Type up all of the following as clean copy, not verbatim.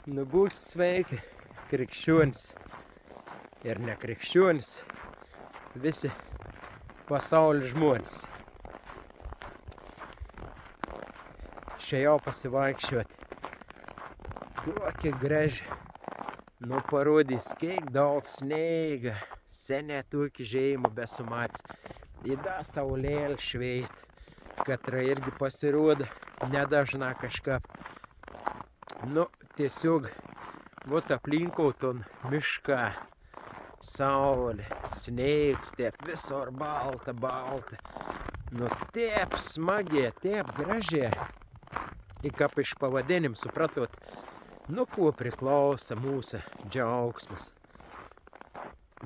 Nu būk sveiki, krikščionis ir nekrikščionis, visi pasaulio žmonės. Išėjau pasivaikščioti. Tokia graži. Nu parodys, kiek daug sneiga. Senė tokį žėjimą besumatys. Įda saulėlė šveit. Katra irgi pasirodo nedažna kažką. Nu, tiesiog, vot aplinkau ton mišką. Saulė, sneigs, taip visur balta. Nu, taip smagiai, taip gražiai. Ir kaip iš pavadinim supratot, nu, kuo priklauso mūsų džiaugsmas,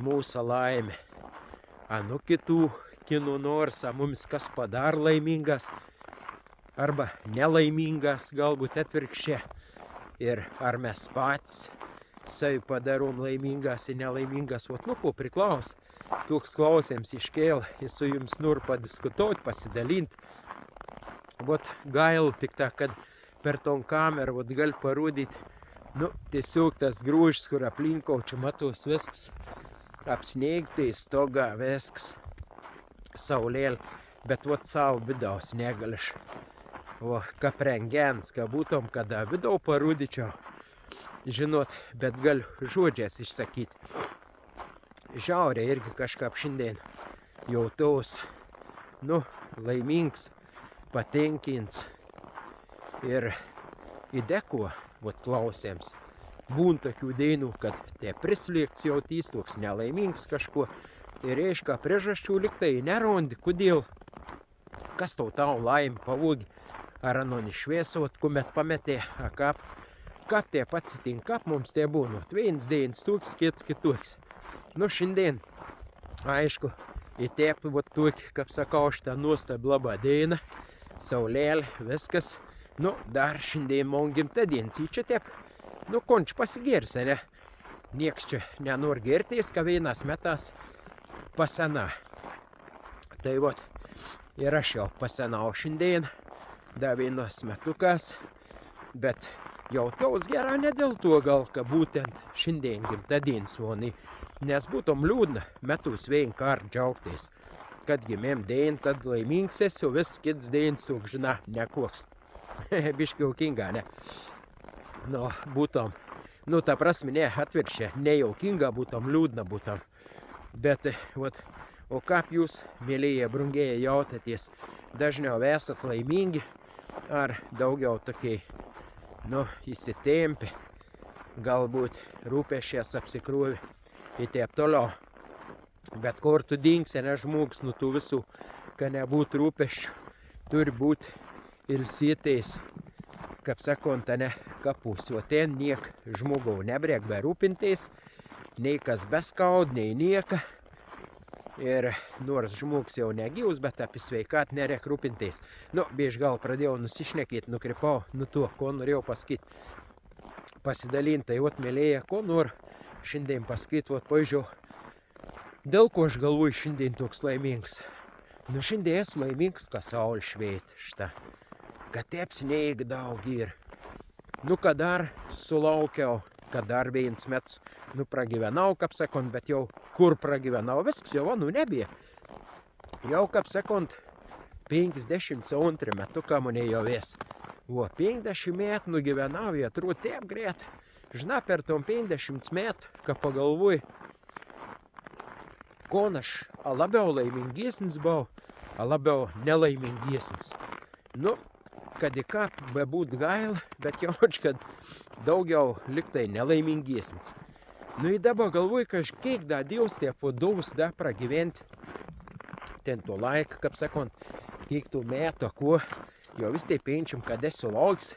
mūsų laimė. Nu, kitų kinų nors, mums kas padar laimingas, arba nelaimingas, galbūt atvirkščiai. Ir ar mes pats savi padarom laimingas ir nelaimingas, vat nu, kuo priklauso. Toks klausėms iškėl ir su jums noriu padiskutuoti, pasidalinti. Vat gail tik ta, kad per ton kamerą vat gali parodyti, nu, tiesiog tas grožis, kur aplinkau, čia matos viskas apsneigtai, stoga, viskas saulėlė, bet vat savo vidaus negališ. O, kaip rengians, kaip būtum, kada vidau parodyčiau, žinot, bet galiu žodžiais išsakyti. Žiauriai irgi kažkaip šiandien jautaus, nu, laimingas, patenkins ir įdeko, vat klausėms. Būn tokių dainų, kad tie prislėgts jautys, toks nelaimingas kažkuo. Ir reiškia, priežasčių liktai nerondi, kodėl, kas tau laimė pavogi. Ar anoni šviesot, kuomet pametė, kaip tie atsitinka, kaip mums tie būna. Viens dienas toks, kits kitoks. Nu, šiandien, aišku, į taip, vat tokį, kaip sakau, šitą nuostabi labą dieną, saulėlė, viskas. Nu, dar šiandien man gimtadienis, čia taip, nu, konč pasigėrs, ne? Nieks čia nenori girtis, ka vienas metas pasena. Tai vat, ir aš jau pasenau šiandien. Da vienas metukas, bet jautaus gera ne dėl to gal, kad būtent šiandien gimtadienis vonai, nes būtum liūdna metus vien kart džiaugtis, kad gimėm dien, tad laimingas esi, o vis kits dienas, žina, nekoks. Biški jaukinga, ne? Nu, būtum, nu, ta prasme, ne, atvirkščiai, nejaukinga būtum, liūdna būtum. Bet, vat, o kaip jūs, mėlyje, brungėje, jautatės, dažniau esat laimingi, ar daugiau tokiai, nu, įsitempę, galbūt rūpesčiais apsikrovė ir taip toliau. Bet kur tu dingsi, ne žmogus, nu tų visų, kad nebūtų rūpesčių, turi būti ilsėtais, kaip sakant, ne kapus. O ten niek žmogau nebrėk be rūpintais, nei kas beskaud, nei nieka. Ir nors žmogus jau negyvus, bet apie sveikat nereik rūpintais. Nu, biež gal pradėjau nusišnekėti, nukrypau, nu to, ko norėjau pasakyti. Pasidalinti, tai vat mėlėje, ko noriu šiandien pasakyti, vat pažiūrėjau, dėl ko aš galvoju šiandien toks laimingas. Nu, šiandien esu laimingas, kad saulė šveit šitą, kad taip sneiga daug ir. Nu, kad dar sulaukiau, kad dar vienas metus, nu, pragyvenau, kaip sakant, bet jau kur pragyvenau, viskas jau, nu, nebija. Jau, kaip sakant, 52 metuką mane jau vis. O 50 metų nugyvenau, jie atrodo taip greit. Žinai, per tom 50 metų, kad pagalvoju, kon aš labiau laimingesnis buvau, labiau nelaimingesnis. Nu, kad į ką bebūt gaila, bet jauč, kad daugiau liktai nelaimingesnis. Nu, į dabar galvoju, kažkiek da Dievs tie padovus da pragyventi. Ten to laiką, kaip sakant, kiek tų metų, kuo jau vis tai 50, kad esu lauks,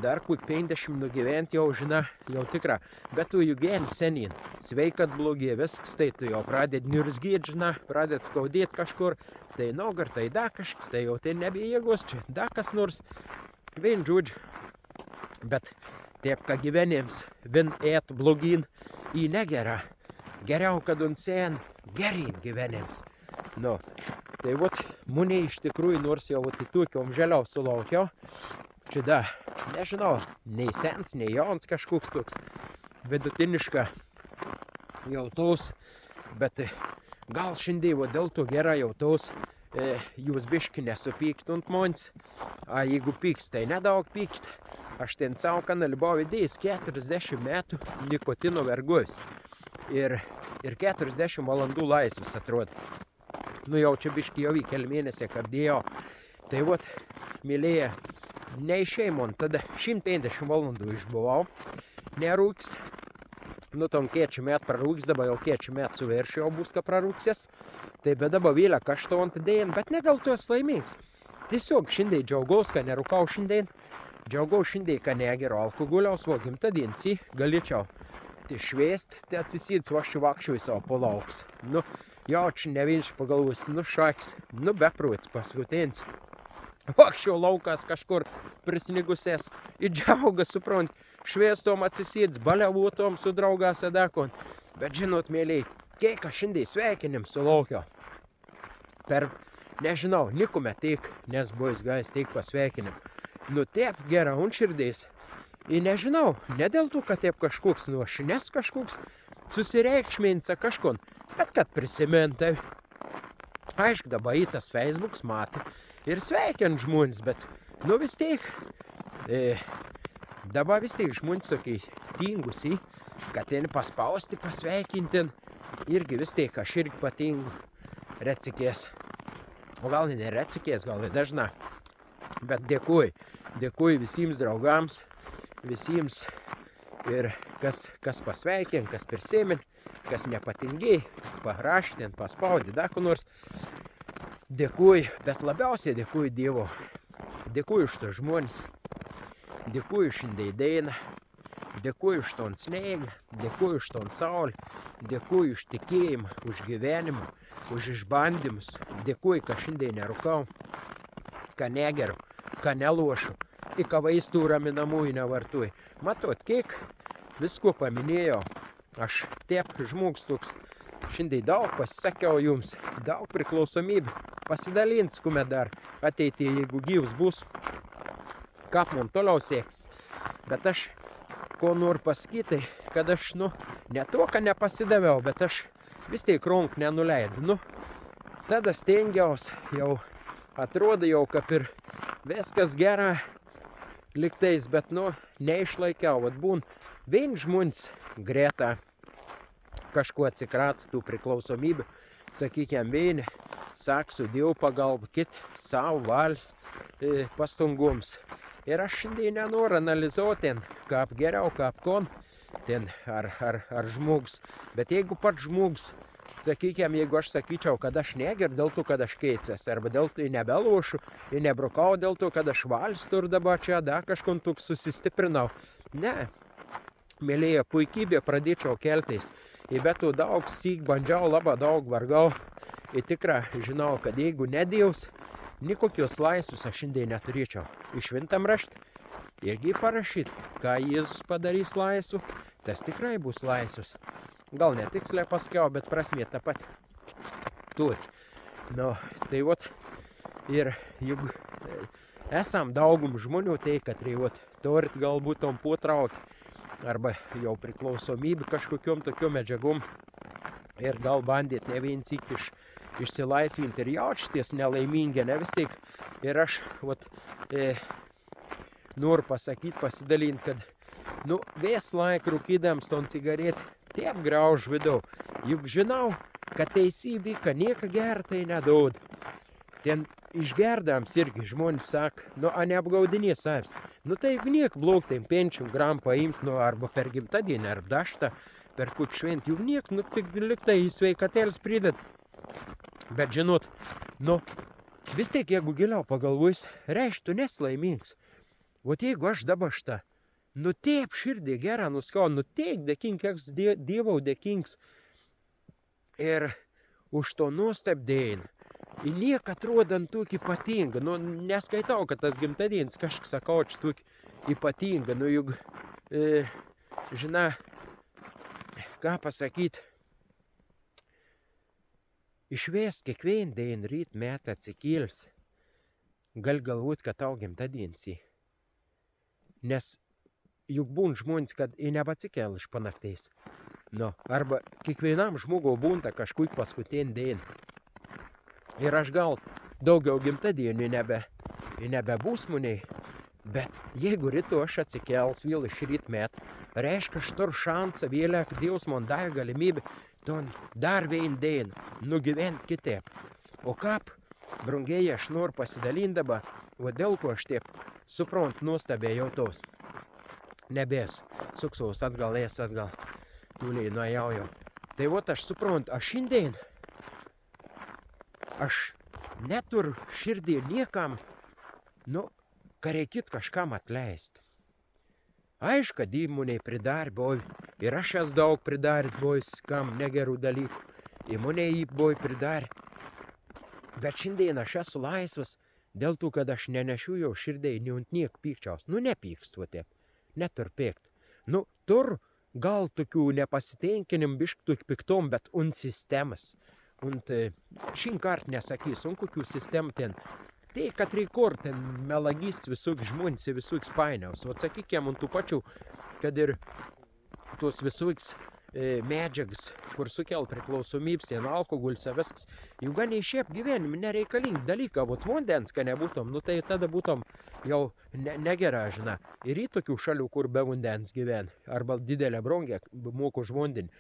dar kuo 50 nugyventi jau, žina, jau tikra. Bet tu jų gyventi senin, sveikat blogie, viskas, tai tu jau pradėt niurzgėt, žina, pradėt skaudėt kažkur, tai nogar, tai da kažkas, tai jau ten nebija jėgos čia, da kas nors, vien žodžiu. Bet taip, kad gyvenėms vien ėt blogin, į negera. Geriau, kad un sen gerin gyvenėms. Nu, tai vat, mane iš tikrųjų, nors jau vat į tokiom želiau sulaukiau, Čia da, nežinau, nei sens, nei jauns kažkoks toks vidutiniška jautaus, bet gal šiandien dėl to gera jautaus, jūs biški nesupykt ant mans, a jeigu pyks, tai nedaug pykt. Aš ten savo kanalį buvau įdėjęs 40 metų nikotino vergus ir 40 valandų laisvės atrodo. Nu jau čia biški jau į keli mėnesiai, kad dėjau. Tai vat, mylėję, neišeimon, tada 150 valandų išbuvau, nerūks. Nu tom 4 metų prarūks, dabar jau 4 metų suveršiu jau bus, ką prarūksės. Tai bet dabar vėlė kažtą dėjen, bet ne dėl to esu laimings. Tiesiog šiandien džiaugaus, kad nerūkau šiandien. Džiaugaus šiandien, kad negeru alkoholiaus, o gimtadienį galėčiau švėst, tai atsisėdus vaščiu vakščiu į savo palauks. Nu, jau čia ne vienš pagalvos, nu šaks, nu beprūts paskutins. Vakščiu laukas kažkur prisnigusies, į džiaugą suprant, švėstom atsisėdus, baliavuotom su draugas edekon. Bet žinot, mėliai, kiek aš šiandien sveikinim sulaukio. Per, nežinau, nikume tik, nes buvęs gais tik pasveikinim. Nu taip gera unširdės. Ir nežinau, ne dėl to, kad taip kažkoks nuošinės kažkoks susireikšminsa kažkon, bet kad prisimintai. Aišku, dabar į tas Facebooks mato ir sveikint žmonės, bet nu vis tiek, dabar vis tiek žmonės tokiai tingusi, kad ten paspausti, pasveikinti, irgi vis tiek aš irgi patingu retsikės. O gal ne retsikės, gal ir dažna. Bet dėkuoju visiems draugams, visiems ir kas pasveikin, kas prisimin, kas nepatingiai, paraštin, paspaudė, dar ko nors. Dėkuoju, bet labiausiai dėkuoju Dievo. Dėkuoju už to žmonės, dėkuoju šiandien dainą, dėkuoju už ton sniegą, dėkuoju už ton saulę, dėkuoju už tikėjimą, už gyvenimą, už išbandymus. Dėkuoju, kad šiandien nerūkau, ką negeriu, ką nelošiu, į ką vaistų raminamųjų nevartuoju. Matot, kiek visko paminėjau, aš taip žmogus toks, šiandien daug pasisakiau jums, daug priklausomybių, pasidalins, kuomet dar ateityje, jeigu gyvs bus, kaip man toliau seks. Bet aš, ko noriu pasakyti, kad aš, ne to, kad nepasidaviau, bet aš vis tiek ronk nenuleidau. Tada stengiaus, jau atrodo jau, kaip ir viskas gera liktais, bet, neišlaikiau. Vat būn vien žmonės greta kažko atsikrato tų priklausomybių, sakykim, vieni sak su Dievo pagalba, kiti savo vals pastangoms. Ir aš šiandien nenoriu analizuoti, kaip geriau, kaip kon, ten ar žmogus. Bet jeigu pats žmogus, sakykim, jeigu aš sakyčiau, kad aš negeriu dėl to, kad aš keicęs, arba dėl to nebelošiu, ir nebrukau dėl to, kad aš valstu ir dabar čia dar kažkon toks susistiprinau. Ne, mėlėje, puikybė pradėčiau keltais. Ir bet to daug syk bandžiau, labai daug vargau. Ir tikrai žinau, kad jeigu ne Dievs, nikokios laisvės aš šiandien neturėčiau. Iš šventam rašte irgi parašyti, ką Jėzus padarys laisvu, tas tikrai bus laisvus. Gal netiksliai paskiau, bet prasmė tą pat turi. Tai vat, ir juk esam daugum žmonių tai, kad turit galbūt tom potraukti, arba jau priklausomybė kažkokiom tokiom medžiagom, ir gal bandėt ne vien syk išsilaisvinti ir jaučiatės nelaimingi, ne vis tiek. Ir aš noriu pasakyti, pasidalinti, kad vis laik rūkydams ton cigaretį, taip grauž vidau. Juk žinau, kad teisybė, kad nieko gero tai nedod. Ten išgerdams irgi žmonės sako, neapgaudinė savęs. Tai niek blog, tai 5 gram paimt, arba per gimtadienį, arba daštą, per kut šventį. Juk niek, tik liktai į sveikatėlis pridat. Bet žinot, vis tiek, jeigu giliau pagalvojus, reiškia, tu neslaimingas. Vat jeigu aš dabar šitą, taip širdį gerą nuskau, taip dėkingas, Dievau dėkingas. Ir už to nuostab dėjiną. Ir niek atrodant tokį ypatingą. Neskaitau, kad tas gimtadienis kažkas sakau, čia tokį ypatingą. Juk, žinai, ką pasakyti, išvės kiekvien dien ryt metą atsikėls. Gal galvot, kad tau gimtadienis. nes juk būn žmonės, kad jie nepatsikel iš panaktais. Nu, arba kiekvienam žmogau būna kažkaip paskutinį dieną. Ir aš gal daugiau gimtadienių nebebūs muniai, bet jeigu ryto aš atsikels vėl iš rytmet, reiškia, aš turiu šansą vėlę, kad Dievs man davė galimybę ton dar vieną dieną nugyventi kitaip. O kaip, brangieji, aš noriu pasidalindama, o dėl ko aš taip suprantu nuostabiai jautos. Nebės, suksaus atgal, tūliai nuėjau jau. Tai vat aš suprantu, aš šiandien, aš neturiu širdį niekam, ką reikėt kažkam atleisti. Aišku, kad įmonėj pridarė buvai, ir aš esu daug pridaręs buvai, kam negerų dalykų. Įmonėj buvai pridarė. Bet šiandien aš esu laisvas, dėl to, kad aš nenešiu jau širdėj, niek pykčiaus. Nepykstu taip, netur pykt. Tur gal tokių nepasitenkinim, bišktų piktom, bet sistemas. Šinkart nesakys, kokių sistemų ten. Tai, kad reikor ten melagys visoks žmonės, visoks painiaus. O sakykime, tų pačių, kad ir tos visoks medžiagas, kur sukel priklausomybės, ten alkoholis, viskas, jau gan šiaip gyvenime nereikalingi dalykai, o vandens, kad nebūtum, tai tada būtum jau negera, žina. Ir į tokių šalių, kur be vandens gyven, arba didelė brongė, moku žvondinį.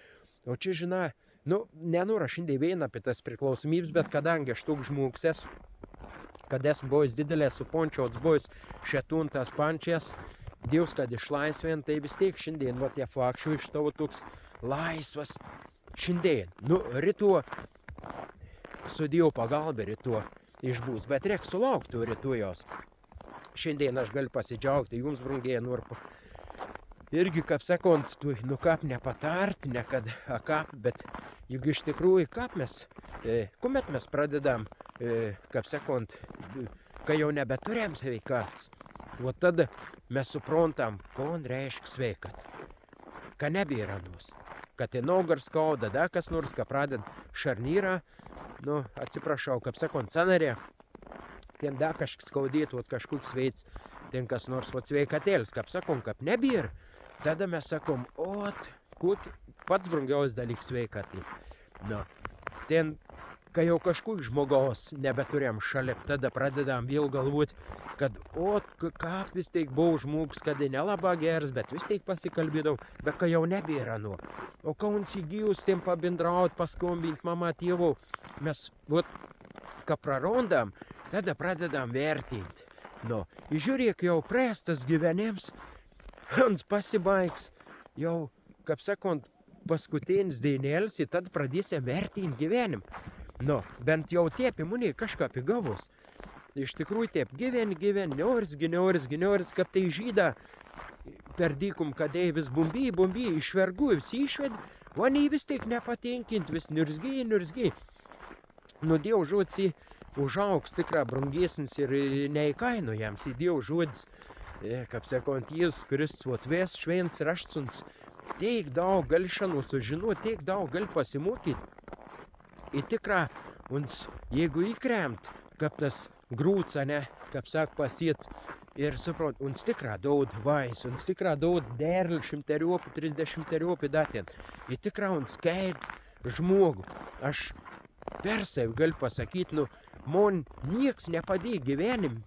O čia, žina, nenoriu šiandien vieną apie tas priklausomybės, bet kadangi aš toks žmogus esu, kad esu buvęs didelės supončiots, buvęs šetuntas pančias, Dievs, kad išlaisvėn, tai vis tiek šiandien, tie fakščių iš tavo toks laisvas šiandien. Rytuo, su Dievo pagalba rytuo išbūs, bet reik sulaukti rytuo jos. Šiandien aš galiu pasidžiaugti, jums, brangieji, noriu irgi, kaip sakant, kap nepatart, nekad kap, bet juk iš tikrųjų, kap mes, kuomet mes pradedam, kaip sakant, kai jau nebeturėm sveikats, o tada mes suprantam, ko reiškia sveikat, kad nebėra nus, kad nogar skauda, da kas nors, kad praded šarnyrą, atsiprašau, kaip sakant, scenarė, ten da kažkas skaudėt, kažkoks veids, ten kas nors sveikatėlis, kaip sakom, kad nebėra. Tada mes sakom, pats brangiausias dalykas sveikatai. Ten, kai jau kažkoks žmogaus nebeturėjom šalia, tada pradedam vėl galvoti, kad, kaip vis tiek buvau žmogus, kad nelaba geras, bet vis tiek pasikalbėdavau, bet kai jau nebėra O kai įgijus tiem pabendraut, paskombint mama, tėvau, mes, ką prarandam, tada pradedam vertinti. Žiūrėk, jau prestas gyvenims, Hans pasibaigs, jau, kaip sakant, paskutinis dienėlis, ir tad pradėsim vertinti gyvenim. Bent jau taip įmonė kažką apigavus. Iš tikrųjų taip, gyven, nors, kaip tai žyda, per dykum, kad vis bombiai, išvergu, visi išved, o nei vis tiek nepatinkint, vis niurzgiai. Dievo žodis užaugs tikra brangesnis ir neįkainojams, Dievo žodis. Kaip sakant, Jėzus Kristus atves švents raštuns, tiek daug gali šiandien sužinoti, tiek daug gali pasimokyti. Ir tikra, jeigu įkremt, kaip tas grūts, kaip sak pasiets, ir suprant, tikra daud vais, tikra daud derl 100, 30 datien. Ir tikra, skaid žmogų. Aš per save galiu pasakyti, man nieks nepadėjo gyvenim.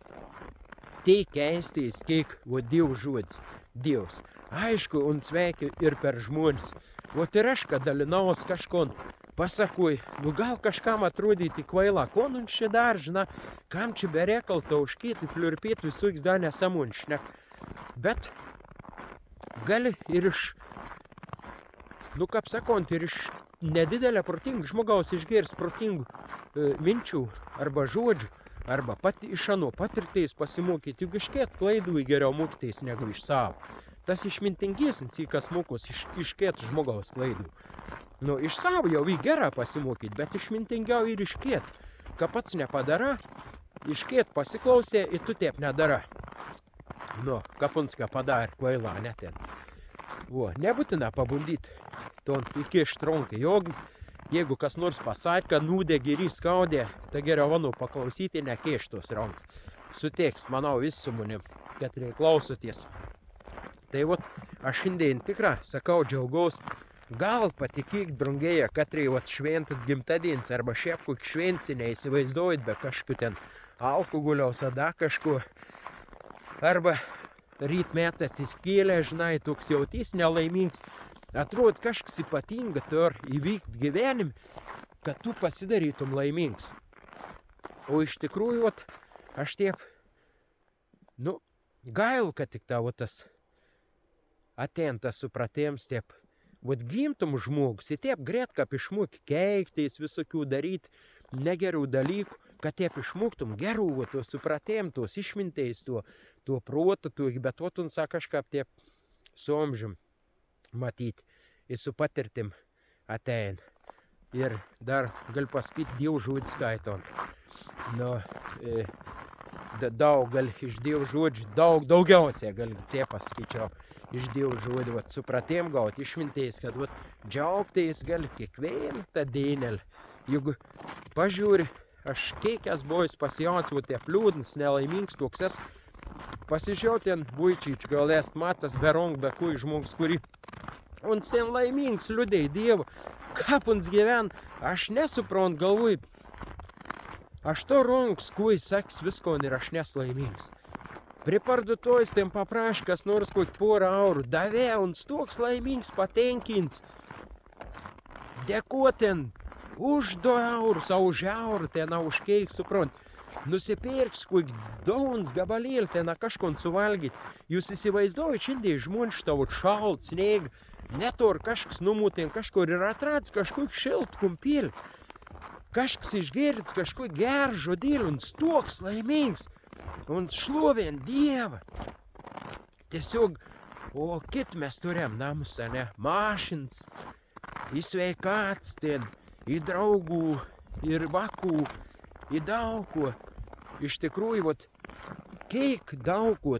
Tai keistais, kiek Dievo žodis, Dievs. Aišku, sveikia ir per žmonės. Ir aš, kad dalinaus kažkon, pasakui, gal kažkam atrodyti kvaila, ko čia dar, žina, kam čia berekal tauškyti, fliurpėti visoks dar nesamunšnek. Bet gali ir iš, kaip sakant, ir iš nedidelę protingų žmogaus išgėrs protingų minčių arba žodžių. Arba iš patirtais pasimokyti, juk iškėt klaidų geriau mokytis negu iš savo. Tas išmintingesnis, kas mokos iškėt žmogaus klaidų. Iš savo jau gerą pasimokyti, bet išmintingiau ir iškėt. Ką pats nepadara, iškėt pasiklausė ir tu taip nedara. Kapunską padarė kvaila, ne ten. Nebūtina pabundyti ton iki ištronkai. Jeigu kas nors pasakė, kad nūdė geri skaudė, tai geriau paklausyti nekeištos rankas. Suteiks, manau, vis su manim, kad klausoties. Tai vat, aš šiandien tikrą, sakau, džiaugaus. Gal patikėk, brangėja, katrai vat šventat gimtadienis arba šiaip kokį švenci, neįsivaizduojat be kažkokiu ten alkoholiaus, ada kažko. Arba ryt metas įskėlė, žinai, toks jautys nelaimingas. Atrodo, kažkas ypatinga turi įvykti gyvenim, kad tu pasidarytum laimingas. O iš tikrųjų, vat, aš taip, gail, kad tik tavo tas atentas supratėms taip. Vat gimtum žmogus, ir taip greit, kaip išmok keiktis, visokių daryti negerų dalykų, kad taip išmoktum gerų, vat, to supratėm, tos išminteis, to proto, bet vat, un sako kažkaip taip su amžium matyti, ir su patirtim atein. Ir dar gal pasakyti, Dievo žodį skaitant. Daug gal iš Dievo žodžių, daugiausiai gal taip pasakyčiau. Iš Dievo žodį, vat, supratėm gaut, išminteis, kad vat, džiaugtais gali kiekvieną tą dienelį. Jeigu pažiūri, aš kiekės buvęs pasijauts, vat, taip liūdnas, nelaimingas, toks es, pasižiūrėjau ten buičič, gal est matas, berong, be kui žmogus, kurį, un sen laimingas, liūdėjai Dievo, kaip uns gyven, aš nesuprant, galvoj, aš to rongs, kui saks visko, ir aš neslaimingas. Prie parduotuvės ten paprašė, kas nors kokį porą eurų, davė, un toks laimingas, patenkins. Dėkuo ten už 2 eurus, o už eurų ten, už keik, suprant. Nusipirks kokį dauns gabalėlį ten kažkon suvalgyti. Jūs įsivaizduojat, šiandien žmonės šitą šalt, snėg, netor kažkas numūtė, kažkur ir atrads kažkokį šiltą kumpėlį. Kažkas išgėrits, kažkokį gerą žodėlį, un toks laimingas. Un šlovien Dievą. Tiesiog, o kit mes turėjom namus, ne, mašins, į sveikats ten, į draugų, ir vakų, į daug ko. Iš tikrųjų, vat, kiek daug ko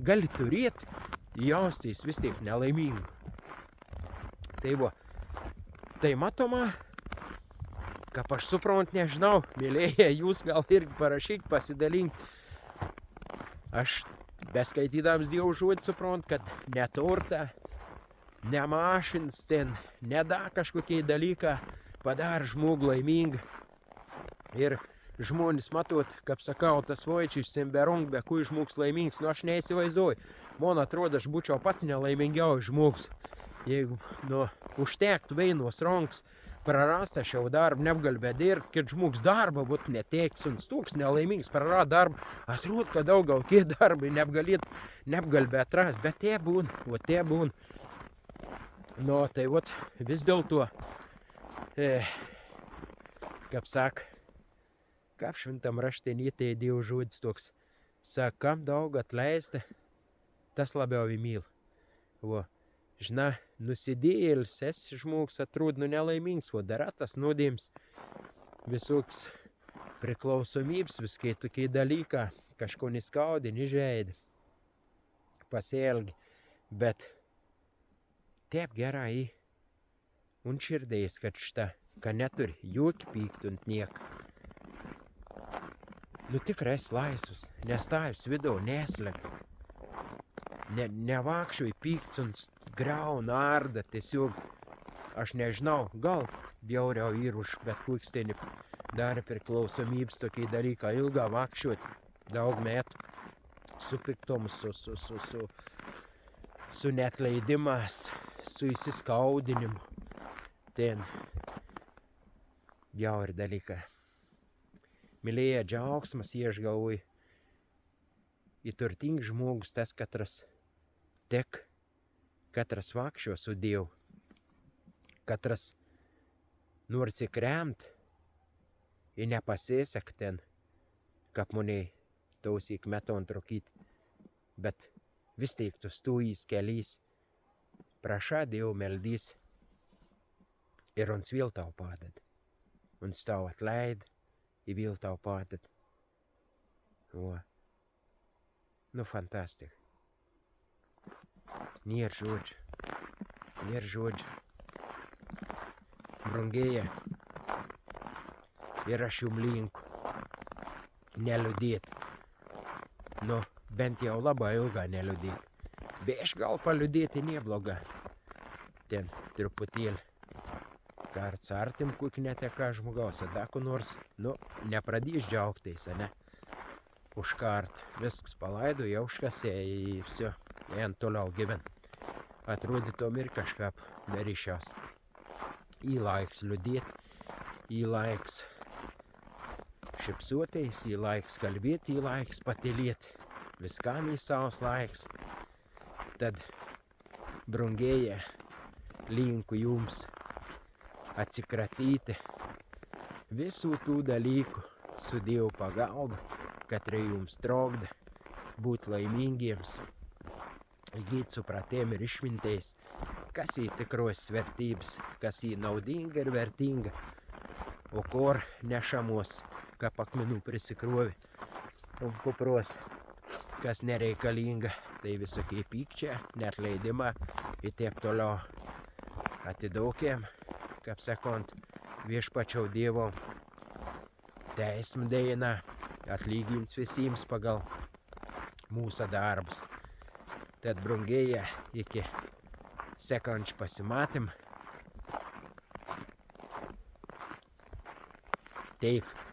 gali turėti, jaustis vis tiek nelaimingu. Tai va, tai matoma, kaip aš suprant, nežinau, mėlėję, jūs gal irgi parašyk, pasidalink. Aš beskaitydams Dievo žodį suprant, kad ne turtą, ne mašins ten, ne da kažkokie dalyką padar žmogų laimingą. Ir žmonės matot, kaip sakau, tas vaičius, ten berong, be kui žmogus laimingas, aš neįsivaizduoju. Man atrodo, aš būčiau pats nelaimingiausias žmogus. Jeigu, užtektų vienos ranks, prarast aš jau darbą, neapgalbė dirbti, kad žmogus darbą būt neteiks, un toks nelaimingas prarast darbą, atrodo, kad daugiau kie darbai neapgalbė atrast, bet tie būn, tai vat, vis dėlto, kaip sak, kaip šventam raštenytai Dievo žodis toks, sak, kam daug atleista, tas labiau įmyl. Žinai, nusidėjėlis esi žmogus, atrodo, nelaimingas, o dar tas nuodėms, visoks priklausomybės, viskai tokie dalykai, kažko neskaudė, nežaidė, pasielgi, bet taip gerai, un širdėjais, kad šitą, kad neturi jokį pyktį ant nieką. Tikrai esi laisvas, nestaivs vidau, neslėp, nevakščioj pykts un griauna, arda, tiesiog, aš nežinau, gal bjauriau ir už bet koks ten dar priklausomybės tokie dalykai, ilgą vakščiot, daug metų, su piktom, su netleidimas, su įsiskaudinimu, ten bjauri dalykai. Mylėja džiaugsmas, aš galvoju, į turtingas žmogus tas katras vakščio su Dievu, katras nori atsikremt ir nepasisek ten, kaip mane tausyk meton trukyti, bet vis tiek tu stojys kelys, prašą Dievu meldys ir uns vėl tau paded, uns tau atleid ir vėl tau paded. Fantastic. Nėr žodžių. Brangėja. Ir aš jum linku. Neliūdėt. Bent jau labai ilgą neliūdėt. Bėž gal paliudėti nebloga. Ten truputėlį karts artim kuknete ką žmogaus, tada ko nors, nepradės džiaugtais, ne? Užkart, viskas palaido, jau užkasė ir viso, ėjant toliau gyven. Atrodytom ir kažkaip daryšios. Įlaiks liūdėt, įlaiks šipsuotais, įlaiks kalbėt, įlaiks patylėt. Viskam į savas laiks. Tad, brangieji, linku jums atsikratyti visų tų dalykų su Dievo pagalba, katrai jums trokda būt laimingiems, įgyt supratėm ir išminteis, kas į tikros vertybės, kas į naudinga ir vertinga, o kur nešamos, kaip akmenų prisikrovi, o kupros, kas nereikalinga, tai visokie pykčia, neatleidimą ir taip toliau. Atidaukėm, kaip sakant, viešpačio Dievo teism daina atlygins visiems pagal mūsų darbus. Tad, brangieji, iki sekančių pasimatym. Taip.